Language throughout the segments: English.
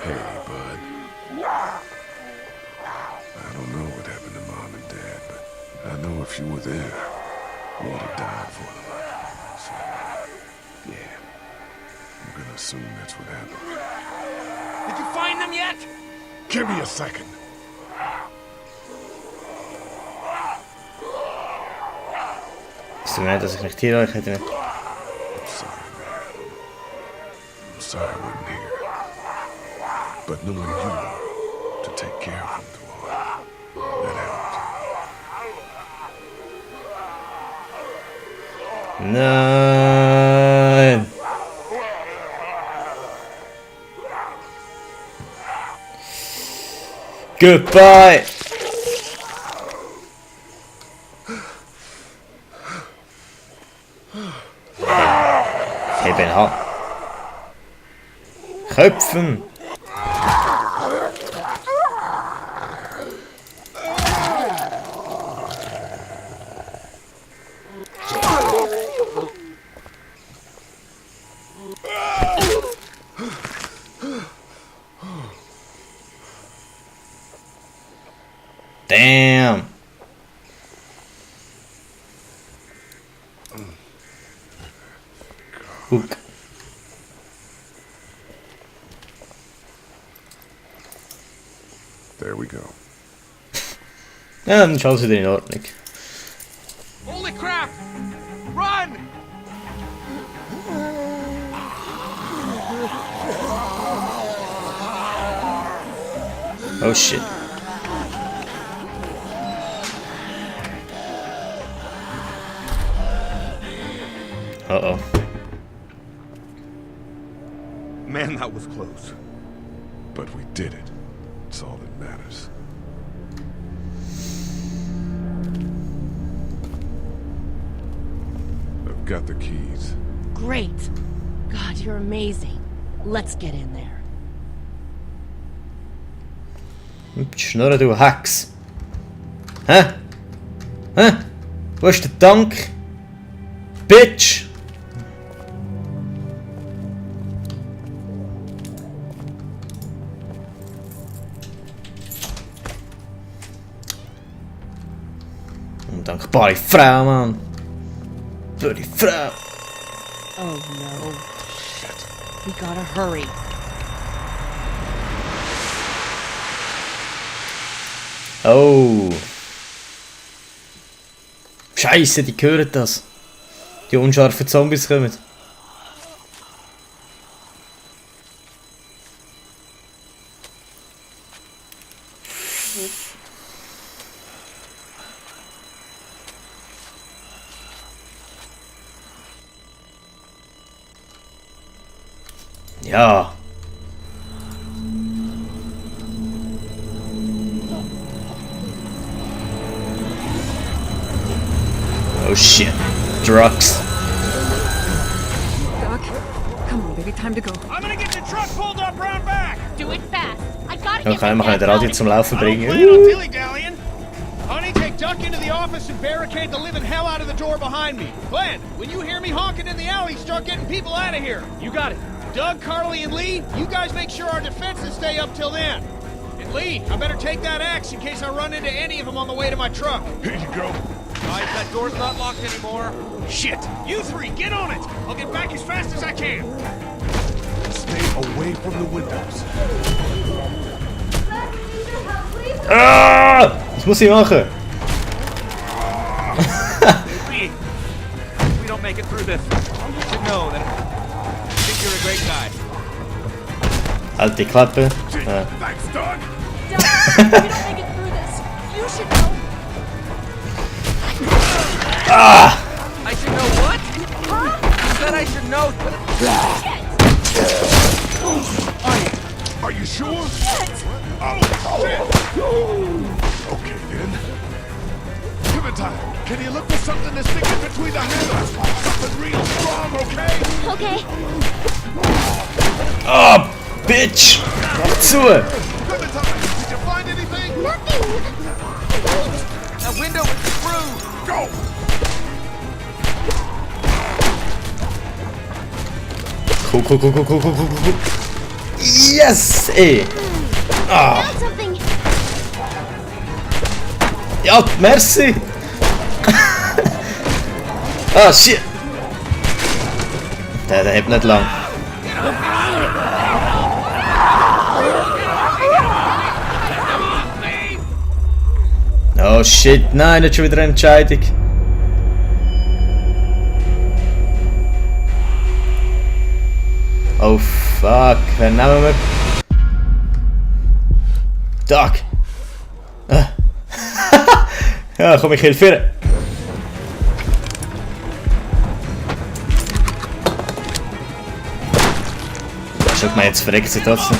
Hey, bud. I don't know what happened to Mom and Dad, but I know if you were there, you would have died for them. So, yeah. I'm gonna assume that's what happened. Did you find them yet? Give me a second. Ist mir nicht, dass ich nicht hier euch hätte. I'm sorry, man. I'm sorry I wasn't here. But knowing you to take care of him through all that helped. Nein! Goodbye! Heben ab. Köpfen! Damn! Hook. There we go. Ja, dann ist alles wieder in Ordnung. Holy crap! Run! Oh shit. Uh-oh. Man, that was close. But we did it. It's all that matters. I've got the keys. Great. God, you're amazing. Let's get in there. Schnurren, du Hex! Hä? Hä? Wo ist der Tank? Bitch! Undankbare Frau, Mann! Blöde Frau! Oh no. Shit. We gotta hurry. Oh! Scheiße, die hören das! Die unscharfen Zombies kommen. Ja. Oh shit. Drugs. Doc, come on, baby, time to go. I'm gonna get the truck pulled up round back! Do it fast. I gotta Okay, wir können den Radio zum Laufen I don't bringen. plan on dilly-dallying. Honey, take Duck into the office and barricade the living hell out of the door behind me. Glenn, when you hear me honking in the alley, start getting people out of here. You got it. Doug, Carly, and Lee, you guys make sure our defenses stay up till then. And Lee, I better take that axe in case I run into any of them on the way to my truck. Here you go. Guys, that door's not locked anymore. Shit! You three, get on it! I'll get back as fast as I can. Stay away from the windows. Ah! Was muss ich machen? Lee, if we don't make it through this, you should know that I think you're a great guy. Halt die Klappe. Ja. Thanks, Doug. Doug, if we don't make it through this, you should know. Ah! I should know what? Huh? You said I should know. Are you sure? Shit! Oh, shit! Okay, then. Clementine, can you look for something to stick in between the handles? Something real strong, okay? Okay. Ah, bitch! Mach zu! Clementine, did you find anything? Nothing. That window is through. Go! Cool. Yes! Ey! Ah! Ja, merci! Ah, shit! Der hebt nicht lang. Oh shit, nein, nicht schon wieder eine Entscheidung. Oh fuck, wen nehmen wir? Doc! Ja, komm, ich helfe dir. Schau mal, jetzt verreckt sie trotzdem.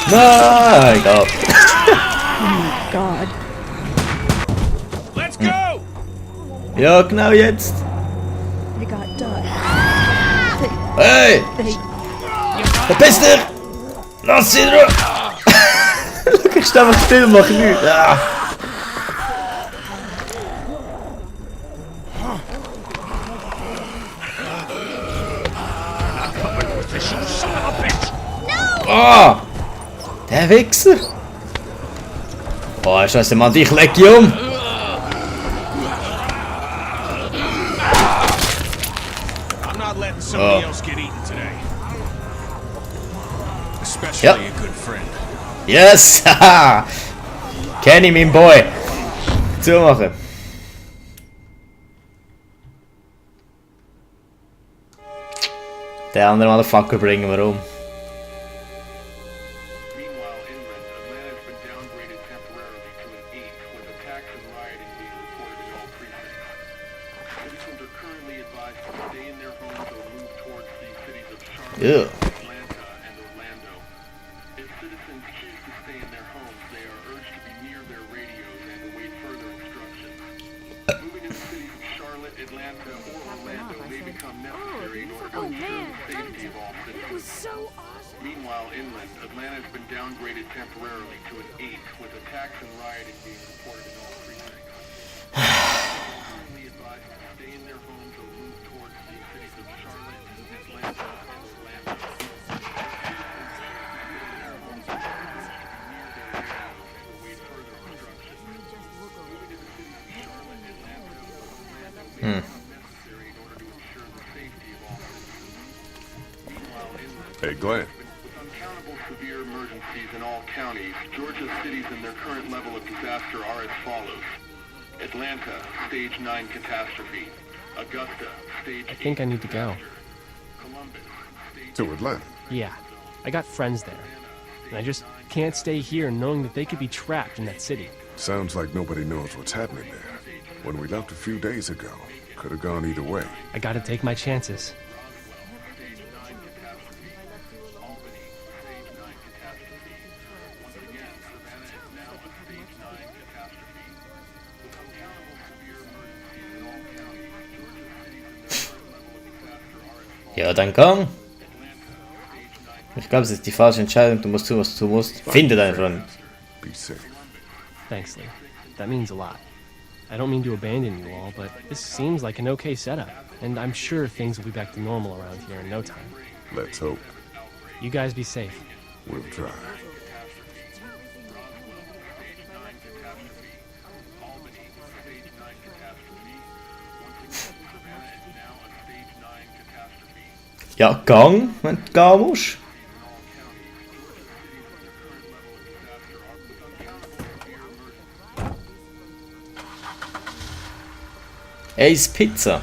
Nein, egal. Oh my god. Let's go! Ja, genau jetzt. They got Doug. Hey! They... Verpiss dich! Lass sie in Ruhe! Schau, ich stehe einfach still, mach nichts. Ah. Oh! Der Wichser! Oh, Scheiße, Mann, ich leg dich um! I'm not letting somebody else get eaten today. Especially Yep. a good friend. Yes! Haha! Kenny, mein Boy! Zumachen! Den anderen Motherfucker bringen wir um. Meanwhile, inland, Atlanta has been downgraded temporarily to an 8, with attacks and rioting being reported in all precincts. Citizens are currently advised to stay in their homes or move towards the cities of Charlotte, Ew. Atlanta, and Orlando. If citizens choose to stay in their homes, they are urged to be near their radios and await further instructions. Moving to the cities of Charlotte, Atlanta, or Orlando may become necessary in order to ensure the safety of all citizens. Meanwhile, inland, Atlanta has been downgraded temporarily to an 8, with attacks and rioting being reported in all precincts. Currently advised to stay in their homes or move towards the cities of Charlotte, Atlanta, and Orlando. Hey, Glenn. With uncountable severe emergencies in all counties, Georgia's cities and their current level of disaster are as follows. Atlanta, Stage 9 catastrophe. Augusta, Stage 8 I think I need to go. Columbus, Stage To Atlanta. Yeah, I got friends there. And I just can't stay here knowing that they could be trapped in that city. Sounds like nobody knows what's happening there. When we left a few days ago, could have gone either way. I gotta take my chances. Ja, dann komm! Ich glaube, es ist die falsche Entscheidung. Du musst tun, was du tun musst. Finde deinen Freund. Be safe. Thanks, Lee. That means a lot. I don't mean to abandon you all, but this seems like an okay setup. And I'm sure things will be back to normal around here in no time. Let's hope. You guys be safe. We'll try. Ja, gang, wenn du gehen musst. Ace Pizza.